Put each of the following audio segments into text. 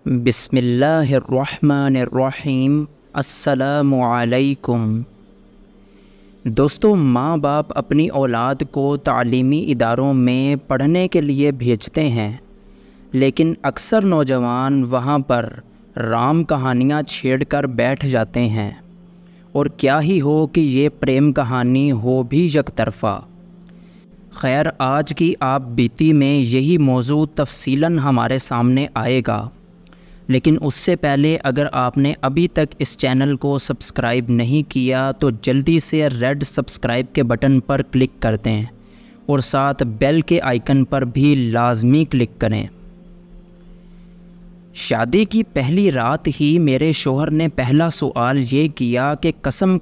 بسم اللہ الرحمن الرحیم۔ السلام علیکم دوستو، ماں باپ اپنی اولاد کو تعلیمی اداروں میں پڑھنے کے لیے بھیجتے ہیں، لیکن اکثر نوجوان وہاں پر رام کہانیاں چھیڑ کر بیٹھ جاتے ہیں، اور کیا ہی ہو کہ یہ پریم کہانی ہو بھی یک طرفہ۔ خیر، آج کی آپ بیتی میں یہی موضوع تفصیلاً ہمارے سامنے آئے گا، لیکن اس سے پہلے اگر آپ نے ابھی تک اس چینل کو سبسکرائب نہیں کیا تو جلدی سے ریڈ سبسکرائب کے بٹن پر کلک کر دیں اور ساتھ بیل کے آئیکن پر بھی لازمی کلک کریں۔ شادی کی پہلی رات ہی میرے شوہر نے پہلا سوال یہ کیا کہ قسم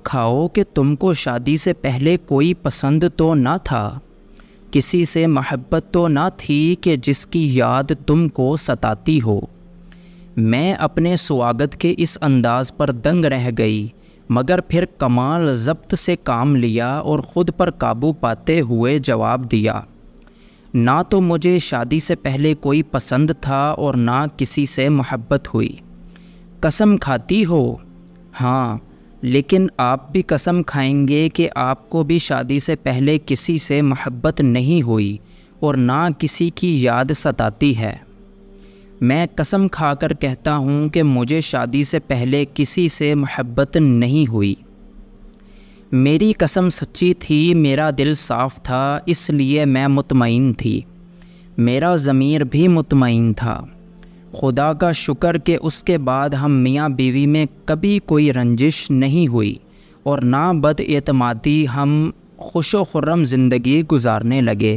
کھاؤ کہ تم کو شادی سے پہلے کوئی پسند تو نہ تھا، کسی سے محبت تو نہ تھی کہ جس کی یاد تم کو ستاتی ہو۔ میں اپنے سواگت کے اس انداز پر دنگ رہ گئی، مگر پھر کمال ضبط سے کام لیا اور خود پر قابو پاتے ہوئے جواب دیا، نہ تو مجھے شادی سے پہلے کوئی پسند تھا اور نہ کسی سے محبت ہوئی۔ قسم کھاتی ہو؟ ہاں، لیکن آپ بھی قسم کھائیں گے کہ آپ کو بھی شادی سے پہلے کسی سے محبت نہیں ہوئی اور نہ کسی کی یاد ستاتی ہے۔ میں قسم کھا کر کہتا ہوں کہ مجھے شادی سے پہلے کسی سے محبت نہیں ہوئی۔ میری قسم سچی تھی، میرا دل صاف تھا، اس لیے میں مطمئن تھی، میرا ضمیر بھی مطمئن تھا۔ خدا کا شکر کہ اس کے بعد ہم میاں بیوی میں کبھی کوئی رنجش نہیں ہوئی اور نہ بد اعتمادی، ہم خوش و خرم زندگی گزارنے لگے۔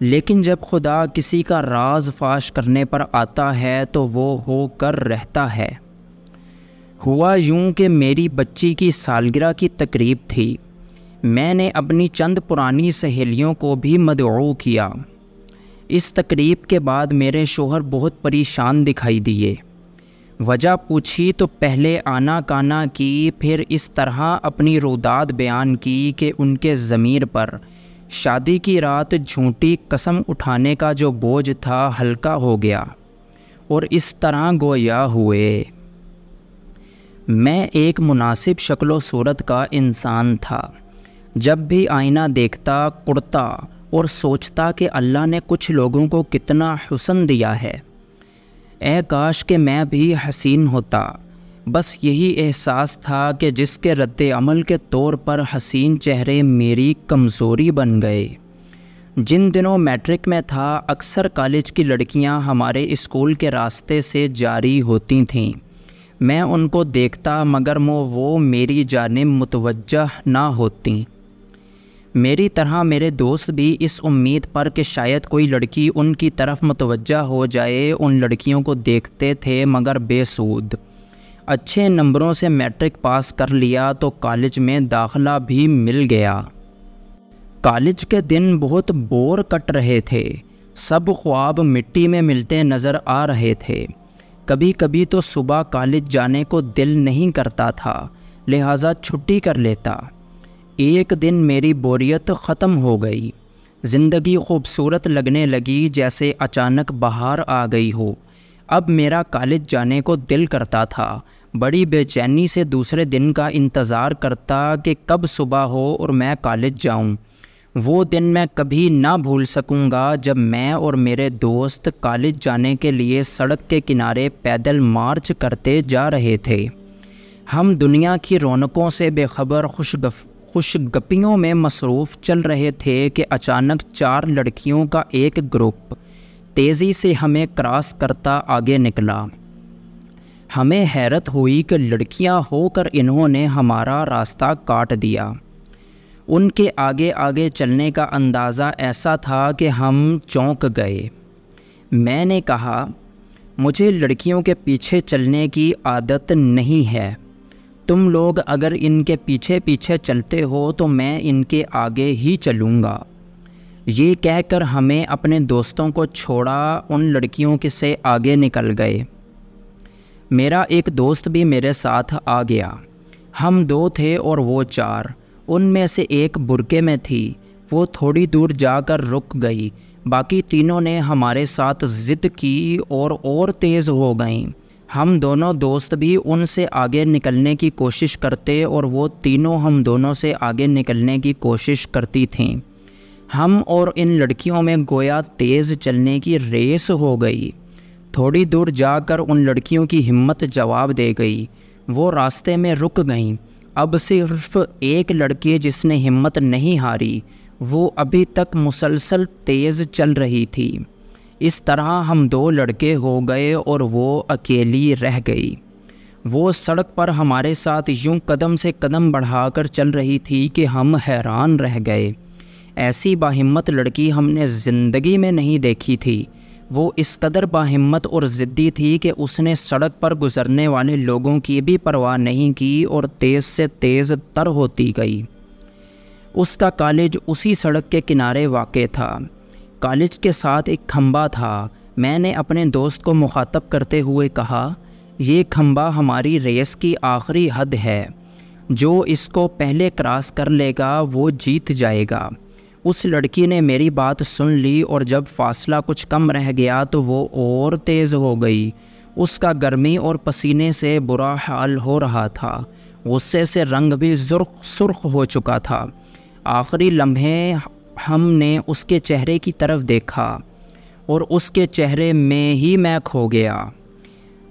لیکن جب خدا کسی کا راز فاش کرنے پر آتا ہے تو وہ ہو کر رہتا ہے۔ ہوا یوں کہ میری بچی کی سالگرہ کی تقریب تھی۔ میں نے اپنی چند پرانی سہیلیوں کو بھی مدعو کیا۔ اس تقریب کے بعد میرے شوہر بہت پریشان دکھائی دیے۔ وجہ پوچھی تو پہلے آنا کانا کی، پھر اس طرح اپنی روداد بیان کی کہ ان کے ضمیر پر شادی کی رات جھوٹی قسم اٹھانے کا جو بوجھ تھا ہلکا ہو گیا، اور اس طرح گویا ہوئے۔ میں ایک مناسب شکل و صورت کا انسان تھا، جب بھی آئینہ دیکھتا کڑتا اور سوچتا کہ اللہ نے کچھ لوگوں کو کتنا حسن دیا ہے، اے کاش کہ میں بھی حسین ہوتا۔ بس یہی احساس تھا کہ جس کے رد عمل کے طور پر حسین چہرے میری کمزوری بن گئے۔ جن دنوں میٹرک میں تھا، اکثر کالج کی لڑکیاں ہمارے اسکول کے راستے سے جاری ہوتی تھیں۔ میں ان کو دیکھتا مگر وہ میری جانب متوجہ نہ ہوتیں۔ میری طرح میرے دوست بھی اس امید پر کہ شاید کوئی لڑکی ان کی طرف متوجہ ہو جائے، ان لڑکیوں کو دیکھتے تھے، مگر بے سود۔ اچھے نمبروں سے میٹرک پاس کر لیا تو کالج میں داخلہ بھی مل گیا۔ کالج کے دن بہت بور کٹ رہے تھے، سب خواب مٹی میں ملتے نظر آ رہے تھے۔ کبھی کبھی تو صبح کالج جانے کو دل نہیں کرتا تھا، لہٰذا چھٹی کر لیتا۔ ایک دن میری بوریت ختم ہو گئی، زندگی خوبصورت لگنے لگی، جیسے اچانک بہار آ گئی ہو۔ اب میرا کالج جانے کو دل کرتا تھا، بڑی بے چینی سے دوسرے دن کا انتظار کرتا کہ کب صبح ہو اور میں کالج جاؤں۔ وہ دن میں کبھی نہ بھول سکوں گا جب میں اور میرے دوست کالج جانے کے لیے سڑک کے کنارے پیدل مارچ کرتے جا رہے تھے۔ ہم دنیا کی رونقوں سے بے خبر خوش گپیوں میں مصروف چل رہے تھے کہ اچانک 4 لڑکیوں کا ایک گروپ تیزی سے ہمیں کراس کرتا آگے نکلا۔ ہمیں حیرت ہوئی کہ لڑکیاں ہو کر انہوں نے ہمارا راستہ کاٹ دیا۔ ان کے آگے آگے چلنے کا اندازہ ایسا تھا کہ ہم چونک گئے۔ میں نے کہا، مجھے لڑکیوں کے پیچھے چلنے کی عادت نہیں ہے، تم لوگ اگر ان کے پیچھے پیچھے چلتے ہو تو میں ان کے آگے ہی چلوں گا۔ یہ کہہ کر ہمیں اپنے دوستوں کو چھوڑا، ان لڑکیوں کے سے آگے نکل گئے۔ میرا ایک دوست بھی میرے ساتھ آ گیا۔ ہم 2 تھے اور وہ 4۔ ان میں سے ایک برقعے میں تھی، وہ تھوڑی دور جا کر رک گئی، باقی تینوں نے ہمارے ساتھ ضد کی اور تیز ہو گئیں۔ ہم دونوں دوست بھی ان سے آگے نکلنے کی کوشش کرتے اور وہ تینوں ہم دونوں سے آگے نکلنے کی کوشش کرتی تھیں۔ ہم اور ان لڑکیوں میں گویا تیز چلنے کی ریس ہو گئی۔ تھوڑی دور جا کر ان لڑکیوں کی ہمت جواب دے گئی، وہ راستے میں رک گئیں۔ اب صرف ایک لڑکی جس نے ہمت نہیں ہاری، وہ ابھی تک مسلسل تیز چل رہی تھی۔ اس طرح ہم 2 لڑکے ہو گئے اور وہ اکیلی رہ گئی۔ وہ سڑک پر ہمارے ساتھ یوں قدم سے قدم بڑھا کر چل رہی تھی کہ ہم حیران رہ گئے۔ ایسی باہمت لڑکی ہم نے زندگی میں نہیں دیکھی تھی۔ وہ اس قدر باہمت اور ضدی تھی کہ اس نے سڑک پر گزرنے والے لوگوں کی بھی پرواہ نہیں کی اور تیز سے تیز تر ہوتی گئی۔ اس کا کالج اسی سڑک کے کنارے واقع تھا۔ کالج کے ساتھ ایک کھمبا تھا۔ میں نے اپنے دوست کو مخاطب کرتے ہوئے کہا، یہ کھمبا ہماری ریس کی آخری حد ہے، جو اس کو پہلے کراس کر لے گا وہ جیت جائے گا۔ اس لڑکی نے میری بات سن لی اور جب فاصلہ کچھ کم رہ گیا تو وہ اور تیز ہو گئی۔ اس کا گرمی اور پسینے سے برا حال ہو رہا تھا، غصے سے رنگ بھی سرخ ہو چکا تھا۔ آخری لمحے ہم نے اس کے چہرے کی طرف دیکھا اور اس کے چہرے میں ہی میں کھو گیا۔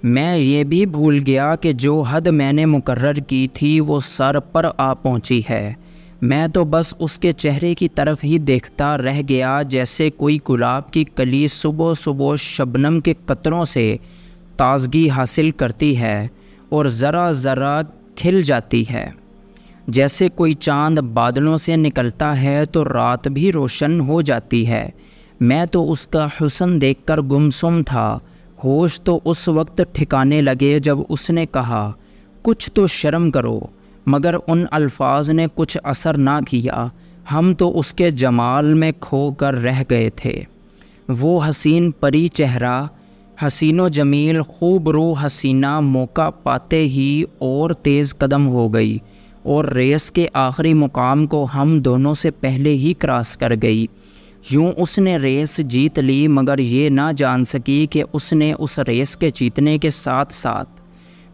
میں یہ بھی بھول گیا کہ جو حد میں نے مقرر کی تھی وہ سر پر آ پہنچی ہے۔ میں تو بس اس کے چہرے کی طرف ہی دیکھتا رہ گیا، جیسے کوئی گلاب کی کلی صبح صبح شبنم کے قطروں سے تازگی حاصل کرتی ہے اور ذرا ذرا کھل جاتی ہے۔ جیسے کوئی چاند بادلوں سے نکلتا ہے تو رات بھی روشن ہو جاتی ہے۔ میں تو اس کا حسن دیکھ کر گمسم تھا۔ ہوش تو اس وقت ٹھکانے لگے جب اس نے کہا، کچھ تو شرم کرو، مگر ان الفاظ نے کچھ اثر نہ کیا۔ ہم تو اس کے جمال میں کھو کر رہ گئے تھے۔ وہ حسین پری چہرہ، حسین و جمیل خوب رو حسینہ موقع پاتے ہی اور تیز قدم ہو گئی اور ریس کے آخری مقام کو ہم دونوں سے پہلے ہی کراس کر گئی۔ یوں اس نے ریس جیت لی، مگر یہ نہ جان سکی کہ اس نے اس ریس کے جیتنے کے ساتھ ساتھ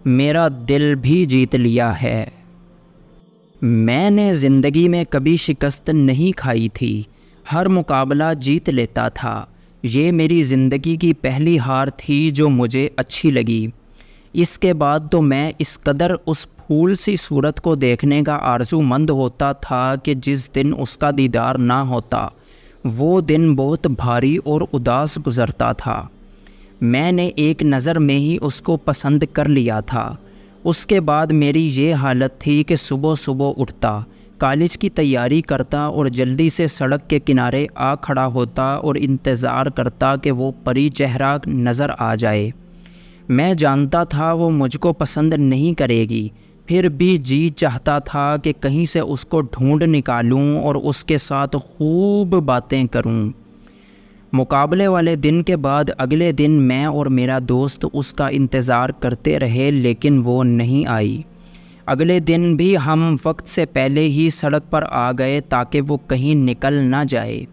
میرا دل بھی جیت لیا ہے۔ میں نے زندگی میں کبھی شکست نہیں کھائی تھی، ہر مقابلہ جیت لیتا تھا۔ یہ میری زندگی کی پہلی ہار تھی جو مجھے اچھی لگی۔ اس کے بعد تو میں اس قدر اس پھول سی صورت کو دیکھنے کا آرزو مند ہوتا تھا کہ جس دن اس کا دیدار نہ ہوتا وہ دن بہت بھاری اور اداس گزرتا تھا۔ میں نے ایک نظر میں ہی اس کو پسند کر لیا تھا۔ اس کے بعد میری یہ حالت تھی کہ صبح صبح اٹھتا، کالج کی تیاری کرتا اور جلدی سے سڑک کے کنارے آ کھڑا ہوتا اور انتظار کرتا کہ وہ پری چہرہ نظر آ جائے۔ میں جانتا تھا وہ مجھ کو پسند نہیں کرے گی، پھر بھی جی چاہتا تھا کہ کہیں سے اس کو ڈھونڈ نکالوں اور اس کے ساتھ خوب باتیں کروں۔ مقابلے والے دن کے بعد اگلے دن میں اور میرا دوست اس کا انتظار کرتے رہے، لیکن وہ نہیں آئی۔ اگلے دن بھی ہم وقت سے پہلے ہی سڑک پر آ گئے تاکہ وہ کہیں نکل نہ جائے۔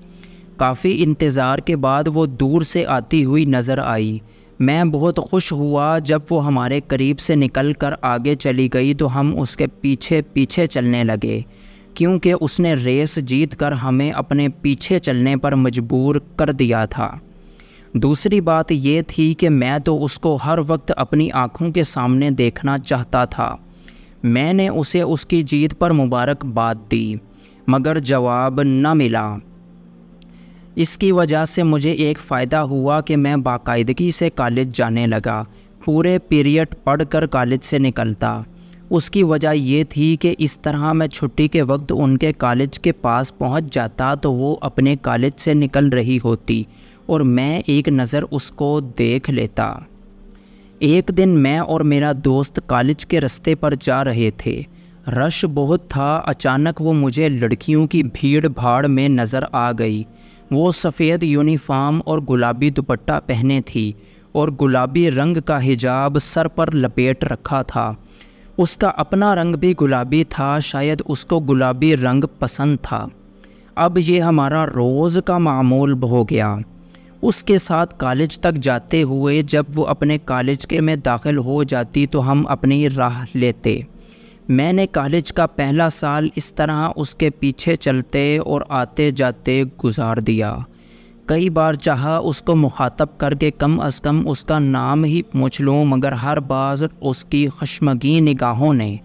کافی انتظار کے بعد وہ دور سے آتی ہوئی نظر آئی۔ میں بہت خوش ہوا جب وہ ہمارے قریب سے نکل کر آگے چلی گئی تو ہم اس کے پیچھے پیچھے چلنے لگے، کیونکہ اس نے ریس جیت کر ہمیں اپنے پیچھے چلنے پر مجبور کر دیا تھا۔ دوسری بات یہ تھی کہ میں تو اس کو ہر وقت اپنی آنکھوں کے سامنے دیکھنا چاہتا تھا۔ میں نے اسے اس کی جیت پر مبارکباد دی، مگر جواب نہ ملا۔ اس کی وجہ سے مجھے ایک فائدہ ہوا کہ میں باقاعدگی سے کالج جانے لگا، پورے پیریڈ پڑھ کر کالج سے نکلتا۔ اس کی وجہ یہ تھی کہ اس طرح میں چھٹی کے وقت ان کے کالج کے پاس پہنچ جاتا تو وہ اپنے کالج سے نکل رہی ہوتی اور میں ایک نظر اس کو دیکھ لیتا۔ ایک دن میں اور میرا دوست کالج کے رستے پر جا رہے تھے۔ رش بہت تھا۔ اچانک وہ مجھے لڑکیوں کی بھیڑ بھاڑ میں نظر آ گئی۔ وہ سفید یونیفارم اور گلابی دوپٹہ پہنے تھی اور گلابی رنگ کا حجاب سر پر لپیٹ رکھا تھا۔ اس کا اپنا رنگ بھی گلابی تھا، شاید اس کو گلابی رنگ پسند تھا۔ اب یہ ہمارا روز کا معمول ہو گیا۔ اس کے ساتھ کالج تک جاتے ہوئے جب وہ اپنے کالج کے میں داخل ہو جاتی تو ہم اپنی راہ لیتے۔ میں نے کالج کا پہلا سال اس طرح اس کے پیچھے چلتے اور آتے جاتے گزار دیا۔ کئی بار چاہا اس کو مخاطب کر کے کم از کم اس کا نام ہی پوچھ لوں، مگر ہر بار اس کی خشمگین نگاہوں نے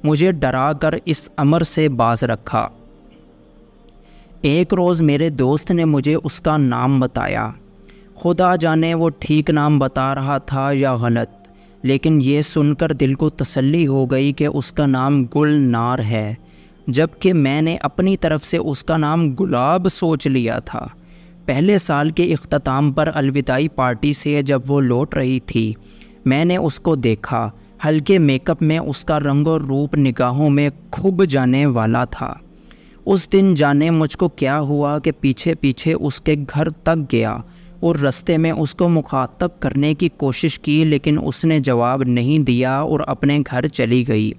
مجھے ڈرا کر اس امر سے باز رکھا۔ ایک روز میرے دوست نے مجھے اس کا نام بتایا۔ خدا جانے وہ ٹھیک نام بتا رہا تھا یا غلط، لیکن یہ سن کر دل کو تسلی ہو گئی کہ اس کا نام گلنار ہے، جبکہ میں نے اپنی طرف سے اس کا نام گلاب سوچ لیا تھا۔ پہلے سال کے اختتام پر الوداعی پارٹی سے جب وہ لوٹ رہی تھی، میں نے اس کو دیکھا۔ ہلکے میک اپ میں اس کا رنگ و روپ نگاہوں میں کھب جانے والا تھا۔ اس دن جانے مجھ کو کیا ہوا کہ پیچھے پیچھے اس کے گھر تک گیا اور رستے میں اس کو مخاطب کرنے کی کوشش کی، لیکن اس نے جواب نہیں دیا اور اپنے گھر چلی گئی۔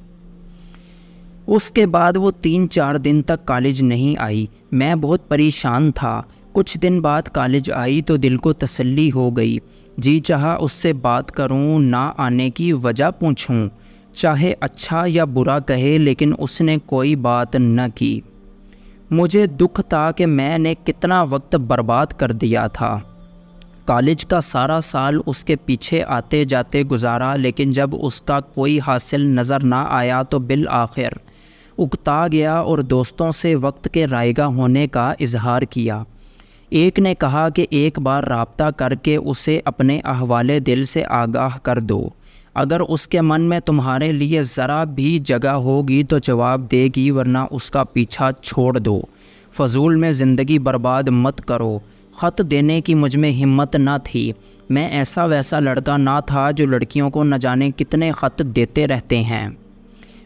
اس کے بعد وہ 3-4 دن تک کالج نہیں آئی۔ میں بہت پریشان تھا۔ کچھ دن بعد کالج آئی تو دل کو تسلی ہو گئی۔ جی چاہا اس سے بات کروں، نہ آنے کی وجہ پوچھوں، چاہے اچھا یا برا کہے، لیکن اس نے کوئی بات نہ کی۔ مجھے دکھ تھا کہ میں نے کتنا وقت برباد کر دیا تھا۔ کالج کا سارا سال اس کے پیچھے آتے جاتے گزارا، لیکن جب اس کا کوئی حاصل نظر نہ آیا تو بالآخر اکتا گیا اور دوستوں سے وقت کے رائگاں ہونے کا اظہار کیا۔ ایک نے کہا کہ ایک بار رابطہ کر کے اسے اپنے احوال دل سے آگاہ کر دو، اگر اس کے من میں تمہارے لیے ذرا بھی جگہ ہوگی تو جواب دے گی، ورنہ اس کا پیچھا چھوڑ دو۔ فضول میں زندگی برباد مت کرو۔ خط دینے کی مجھ میں ہمت نہ تھی۔ میں ایسا ویسا لڑکا نہ تھا جو لڑکیوں کو نہ جانے کتنے خط دیتے رہتے ہیں۔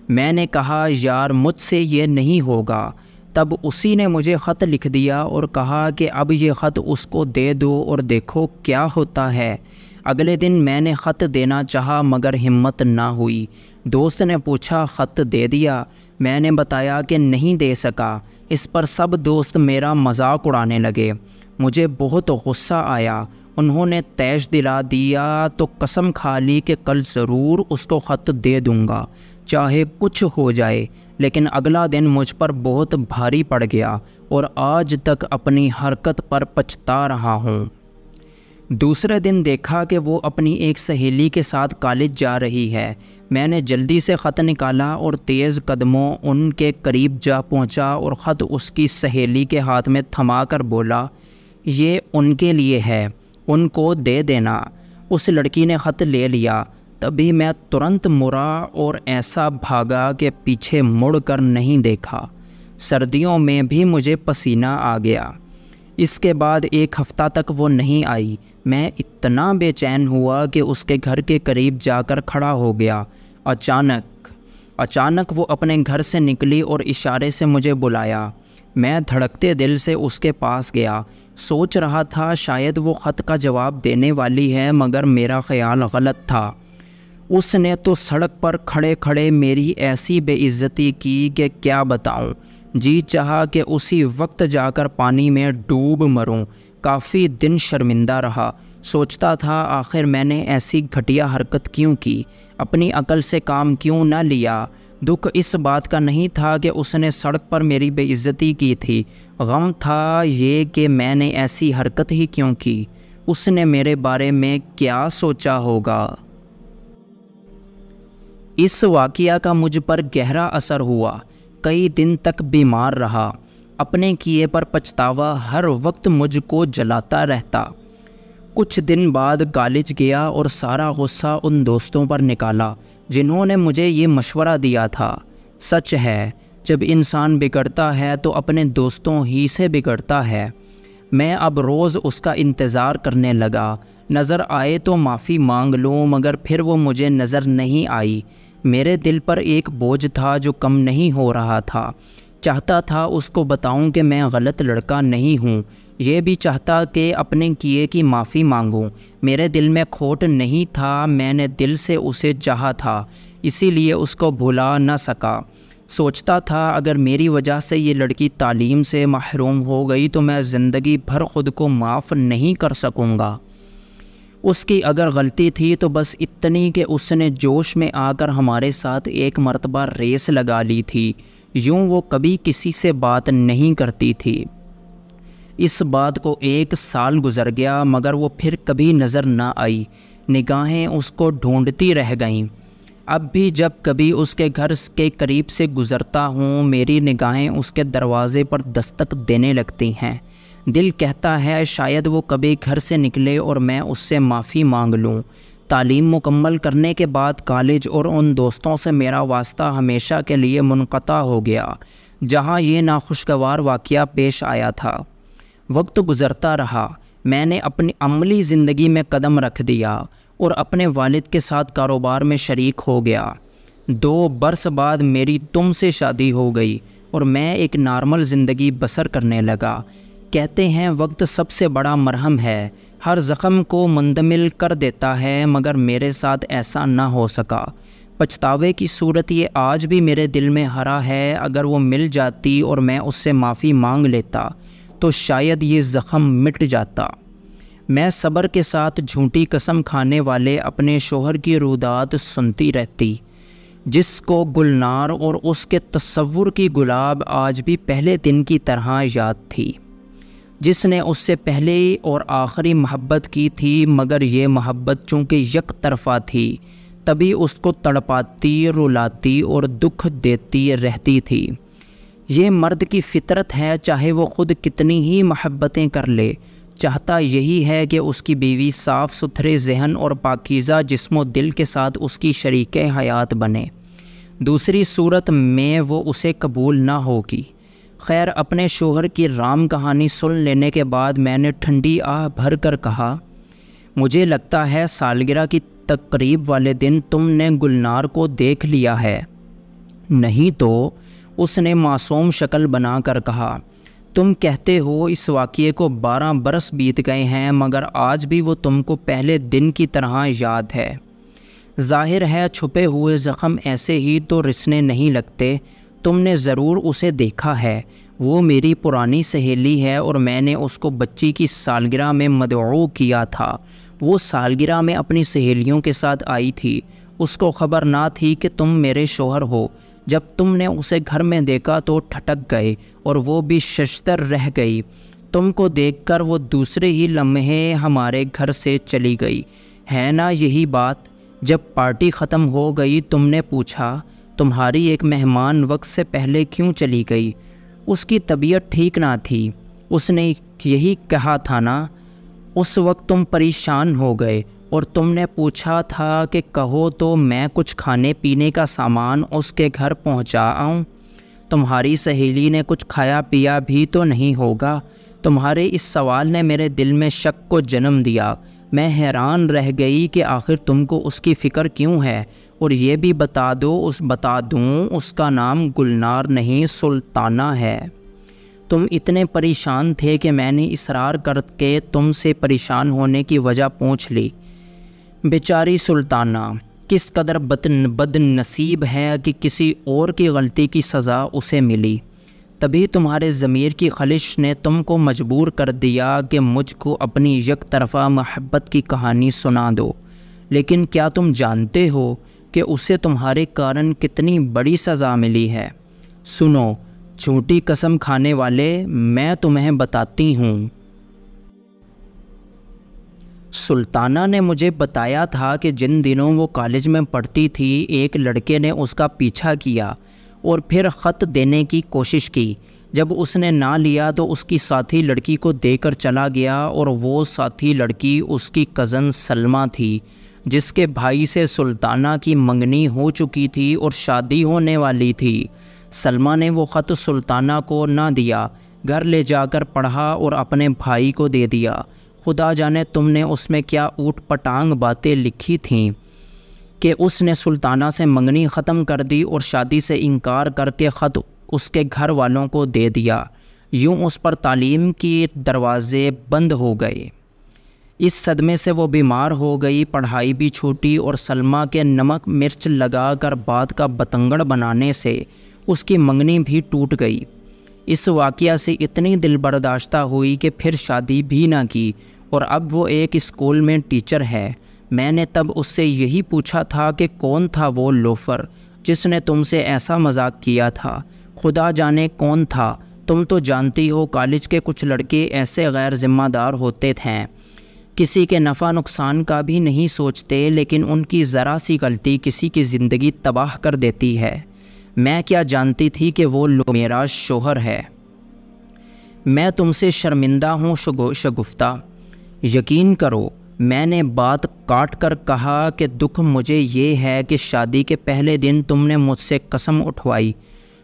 میں نے کہا یار مجھ سے یہ نہیں ہوگا۔ تب اسی نے مجھے خط لکھ دیا اور کہا کہ اب یہ خط اس کو دے دو اور دیکھو کیا ہوتا ہے۔ اگلے دن میں نے خط دینا چاہا مگر ہمت نہ ہوئی۔ دوست نے پوچھا خط دے دیا؟ میں نے بتایا کہ نہیں دے سکا۔ اس پر سب دوست میرا مذاق اڑانے لگے۔ مجھے بہت غصہ آیا۔ انہوں نے تیش دلا دیا تو قسم کھا لی کہ کل ضرور اس کو خط دے دوں گا، چاہے کچھ ہو جائے۔ لیکن اگلا دن مجھ پر بہت بھاری پڑ گیا اور آج تک اپنی حرکت پر پچھتا رہا ہوں۔ دوسرے دن دیکھا کہ وہ اپنی ایک سہیلی کے ساتھ کالج جا رہی ہے۔ میں نے جلدی سے خط نکالا اور تیز قدموں ان کے قریب جا پہنچا اور خط اس کی سہیلی کے ہاتھ میں تھما کر بولا، یہ ان کے لیے ہے، ان کو دے دینا۔ اس لڑکی نے خط لے لیا۔ تبھی میں ترنت مرا اور ایسا بھاگا کہ پیچھے مڑ کر نہیں دیکھا۔ سردیوں میں بھی مجھے پسینہ آ گیا۔ اس کے بعد 1 ہفتہ تک وہ نہیں آئی۔ میں اتنا بے چین ہوا کہ اس کے گھر کے قریب جا کر کھڑا ہو گیا۔ اچانک وہ اپنے گھر سے نکلی اور اشارے سے مجھے بلایا۔ میں دھڑکتے دل سے اس کے پاس گیا۔ سوچ رہا تھا شاید وہ خط کا جواب دینے والی ہے، مگر میرا خیال غلط تھا۔ اس نے تو سڑک پر کھڑے کھڑے میری ایسی بے عزتی کی کہ کیا بتاؤں۔ جی چاہا کہ اسی وقت جا کر پانی میں ڈوب مروں۔ کافی دن شرمندہ رہا۔ سوچتا تھا آخر میں نے ایسی گھٹیا حرکت کیوں کی، اپنی عقل سے کام کیوں نہ لیا۔ دکھ اس بات کا نہیں تھا کہ اس نے سڑک پر میری بے عزتی کی تھی، غم تھا یہ کہ میں نے ایسی حرکت ہی کیوں کی۔ اس نے میرے بارے میں کیا سوچا ہوگا۔ اس واقعہ کا مجھ پر گہرا اثر ہوا۔ کئی دن تک بیمار رہا۔ اپنے کیے پر پچھتاوا ہر وقت مجھ کو جلاتا رہتا۔ کچھ دن بعد کالج گیا اور سارا غصہ ان دوستوں پر نکالا جنہوں نے مجھے یہ مشورہ دیا تھا۔ سچ ہے، جب انسان بگڑتا ہے تو اپنے دوستوں ہی سے بگڑتا ہے۔ میں اب روز اس کا انتظار کرنے لگا۔ نظر آئے تو معافی مانگ لوں، مگر پھر وہ مجھے نظر نہیں آئی۔ میرے دل پر ایک بوجھ تھا جو کم نہیں ہو رہا تھا۔ چاہتا تھا اس کو بتاؤں کہ میں غلط لڑکا نہیں ہوں، یہ بھی چاہتا کہ اپنے کیے کی معافی مانگوں۔ میرے دل میں کھوٹ نہیں تھا، میں نے دل سے اسے چاہا تھا، اسی لیے اس کو بھلا نہ سکا۔ سوچتا تھا اگر میری وجہ سے یہ لڑکی تعلیم سے محروم ہو گئی تو میں زندگی بھر خود کو معاف نہیں کر سکوں گا۔ اس کی اگر غلطی تھی تو بس اتنی کہ اس نے جوش میں آ کر ہمارے ساتھ ایک مرتبہ ریس لگا لی تھی، یوں وہ کبھی کسی سے بات نہیں کرتی تھی۔ اس بات کو 1 سال گزر گیا مگر وہ پھر کبھی نظر نہ آئی، نگاہیں اس کو ڈھونڈتی رہ گئیں۔ اب بھی جب کبھی اس کے گھر کے قریب سے گزرتا ہوں میری نگاہیں اس کے دروازے پر دستک دینے لگتی ہیں۔ دل کہتا ہے شاید وہ کبھی گھر سے نکلے اور میں اس سے معافی مانگ لوں۔ تعلیم مکمل کرنے کے بعد کالج اور ان دوستوں سے میرا واسطہ ہمیشہ کے لیے منقطع ہو گیا جہاں یہ ناخوشگوار واقعہ پیش آیا تھا۔ وقت گزرتا رہا، میں نے اپنی عملی زندگی میں قدم رکھ دیا اور اپنے والد کے ساتھ کاروبار میں شریک ہو گیا۔ 2 برس بعد میری تم سے شادی ہو گئی اور میں ایک نارمل زندگی بسر کرنے لگا۔ کہتے ہیں وقت سب سے بڑا مرہم ہے، ہر زخم کو مندمل کر دیتا ہے، مگر میرے ساتھ ایسا نہ ہو سکا۔ پچھتاوے کی صورت یہ آج بھی میرے دل میں ہرا ہے، اگر وہ مل جاتی اور میں اس سے معافی مانگ لیتا تو شاید یہ زخم مٹ جاتا۔ میں صبر کے ساتھ جھوٹی قسم کھانے والے اپنے شوہر کی رودات سنتی رہتی، جس کو گلنار اور اس کے تصور کی گلاب آج بھی پہلے دن کی طرح یاد تھی، جس نے اس سے پہلے اور آخری محبت کی تھی، مگر یہ محبت چونکہ یک طرفہ تھی تبھی اس کو تڑپاتی، رلاتی اور دکھ دیتی رہتی تھی۔ یہ مرد کی فطرت ہے، چاہے وہ خود کتنی ہی محبتیں کر لے، چاہتا یہی ہے کہ اس کی بیوی صاف ستھرے ذہن اور پاکیزہ جسم و دل کے ساتھ اس کی شریک حیات بنے، دوسری صورت میں وہ اسے قبول نہ ہوگی۔ خیر، اپنے شوہر کی رام کہانی سن لینے کے بعد میں نے ٹھنڈی آہ بھر کر کہا، مجھے لگتا ہے سالگرہ کی تقریب والے دن تم نے گلنار کو دیکھ لیا ہے۔ نہیں تو، اس نے معصوم شکل بنا کر کہا، تم کہتے ہو اس واقعے کو 12 برس بیت گئے ہیں مگر آج بھی وہ تم کو پہلے دن کی طرح یاد ہے۔ ظاہر ہے چھپے ہوئے زخم ایسے ہی تو رسنے نہیں لگتے، تم نے ضرور اسے دیکھا ہے۔ وہ میری پرانی سہیلی ہے اور میں نے اس کو بچی کی سالگرہ میں مدعو کیا تھا۔ وہ سالگرہ میں اپنی سہیلیوں کے ساتھ آئی تھی، اس کو خبر نہ تھی کہ تم میرے شوہر ہو۔ جب تم نے اسے گھر میں دیکھا تو ٹھٹک گئے اور وہ بھی ششدر رہ گئی۔ تم کو دیکھ کر وہ دوسرے ہی لمحے ہمارے گھر سے چلی گئی، ہے نا یہی بات؟ جب پارٹی ختم ہو گئی تم نے پوچھا تمہاری ایک مہمان وقت سے پہلے کیوں چلی گئی؟ اس کی طبیعت ٹھیک نہ تھی، اس نے یہی کہا تھا نا؟ اس وقت تم پریشان ہو گئے اور تم نے پوچھا تھا کہ کہو تو میں کچھ کھانے پینے کا سامان اس کے گھر پہنچا آؤں۔ تمہاری سہیلی نے کچھ کھایا پیا بھی تو نہیں ہوگا؟ تمہارے اس سوال نے میرے دل میں شک کو جنم دیا۔ میں حیران رہ گئی کہ آخر تم کو اس کی فکر کیوں ہے، اور یہ بھی بتا دوں اس کا نام گلنار نہیں سلطانہ ہے۔ تم اتنے پریشان تھے کہ میں نے اصرار کر کے تم سے پریشان ہونے کی وجہ پوچھ لی۔ بیچاری سلطانہ کس قدر بد نصیب ہے کہ کسی اور کی غلطی کی سزا اسے ملی۔ تبھی تمہارے ضمیر کی خلش نے تم کو مجبور کر دیا کہ مجھ کو اپنی یک طرفہ محبت کی کہانی سنا دو۔ لیکن کیا تم جانتے ہو کہ اسے تمہارے کارن کتنی بڑی سزا ملی ہے؟ سنو جھوٹی قسم کھانے والے، میں تمہیں بتاتی ہوں۔ سلطانہ نے مجھے بتایا تھا کہ جن دنوں وہ کالج میں پڑھتی تھی ایک لڑکے نے اس کا پیچھا کیا اور پھر خط دینے کی کوشش کی۔ جب اس نے نہ لیا تو اس کی ساتھی لڑکی کو دے کر چلا گیا، اور وہ ساتھی لڑکی اس کی کزن سلمہ تھی جس کے بھائی سے سلطانہ کی منگنی ہو چکی تھی اور شادی ہونے والی تھی۔ سلمہ نے وہ خط سلطانہ کو نہ دیا، گھر لے جا کر پڑھا اور اپنے بھائی کو دے دیا۔ خدا جانے تم نے اس میں کیا اوٹ پٹانگ باتیں لکھی تھیں کہ اس نے سلطانہ سے منگنی ختم کر دی اور شادی سے انکار کر کے خط اس کے گھر والوں کو دے دیا۔ یوں اس پر تعلیم کی دروازے بند ہو گئے۔ اس صدمے سے وہ بیمار ہو گئی، پڑھائی بھی چھوٹی، اور سلمہ کے نمک مرچ لگا کر بات کا بتنگڑ بنانے سے اس کی منگنی بھی ٹوٹ گئی۔ اس واقعہ سے اتنی دل برداشتہ ہوئی کہ پھر شادی بھی نہ کی، اور اب وہ ایک اسکول میں ٹیچر ہے۔ میں نے تب اس سے یہی پوچھا تھا کہ کون تھا وہ لوفر جس نے تم سے ایسا مذاق کیا تھا؟ خدا جانے کون تھا۔ تم تو جانتی ہو کالج کے کچھ لڑکے ایسے غیر ذمہ دار ہوتے ہیں، کسی کے نفع نقصان کا بھی نہیں سوچتے، لیکن ان کی ذرا سی غلطی کسی کی زندگی تباہ کر دیتی ہے۔ میں کیا جانتی تھی کہ وہ میرا شوہر ہے۔ میں تم سے شرمندہ ہوں شگفتہ۔ یقین کرو، میں نے بات کاٹ کر کہا کہ دکھ مجھے یہ ہے کہ شادی کے پہلے دن تم نے مجھ سے قسم اٹھوائی۔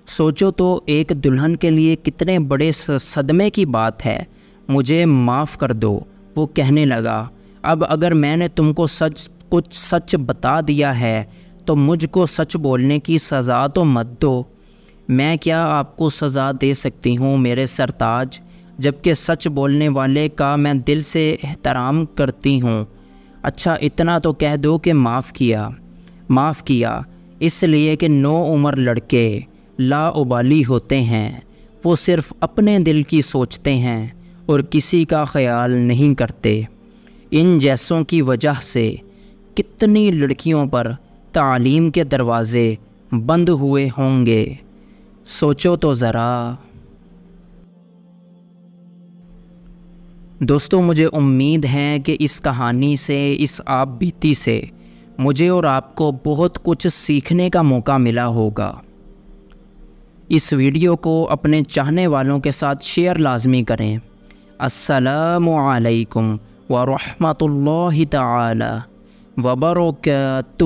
سوچو تو ایک دلہن کے لیے کتنے بڑے صدمے کی بات ہے۔ مجھے معاف کر دو، وہ کہنے لگا۔ اب اگر میں نے تم کو کچھ سچ بتا دیا ہے تو مجھ کو سچ بولنے کی سزا تو مت دو۔ میں کیا آپ کو سزا دے سکتی ہوں میرے سرتاج، جبکہ سچ بولنے والے کا میں دل سے احترام کرتی ہوں۔ اچھا اتنا تو کہہ دو کہ معاف کیا، اس لیے کہ نو عمر لڑکے لا ابالی ہوتے ہیں، وہ صرف اپنے دل کی سوچتے ہیں اور کسی کا خیال نہیں کرتے۔ ان جیسوں کی وجہ سے کتنی لڑکیوں پر تعلیم کے دروازے بند ہوئے ہوں گے، سوچو تو ذرا۔ دوستو، مجھے امید ہے کہ اس کہانی سے، اس آپ بیتی سے مجھے اور آپ کو بہت کچھ سیکھنے کا موقع ملا ہوگا۔ اس ویڈیو کو اپنے چاہنے والوں کے ساتھ شیئر لازمی کریں۔ السلام علیکم ورحمۃ اللہ تعالی وبرکاتہ۔